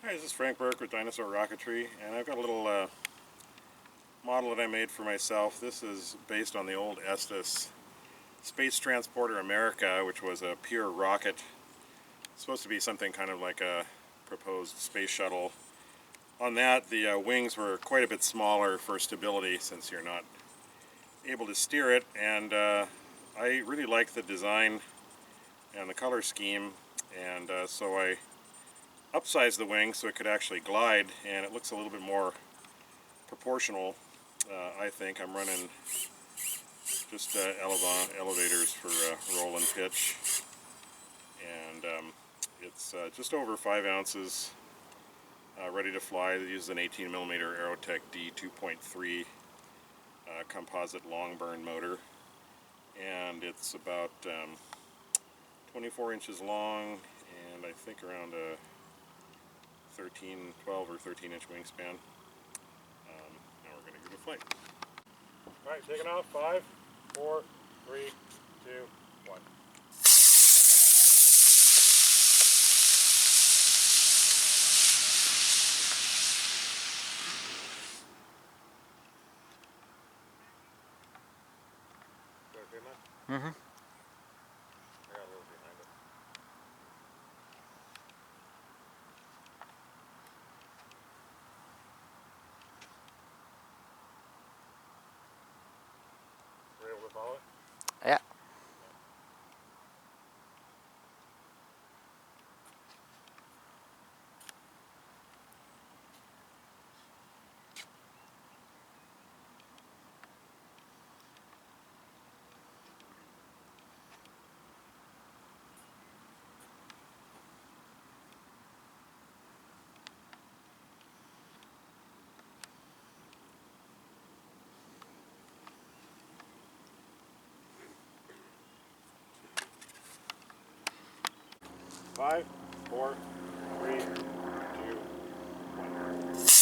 Hi, this is Frank Burke with Dinosaur Rocketry, and I've got a little model that I made for myself. This is based on the old Estes Space Transporter America, which was a pure rocket. It's supposed to be something kind of like a proposed space shuttle. On that, the wings were quite a bit smaller for stability since you're not able to steer it, and I really like the design and the color scheme, and so I upsized the wing so it could actually glide, and it looks a little bit more proportional. I think I'm running just elevators for roll and pitch, and it's just over 5 ounces, ready to fly. It uses an 18mm Aerotech D2.3 composite longburn motor, and it's about 24 inches long, and I think around a 12 or 13 inch wingspan. Now we're going to give it a flight. Alright, taking off. 5, 4, 3, 2, 1. Okay, man? Mm-hmm. I got a little behind it. Were you able to follow it? Yeah. Five, 4, 3, 2, 1.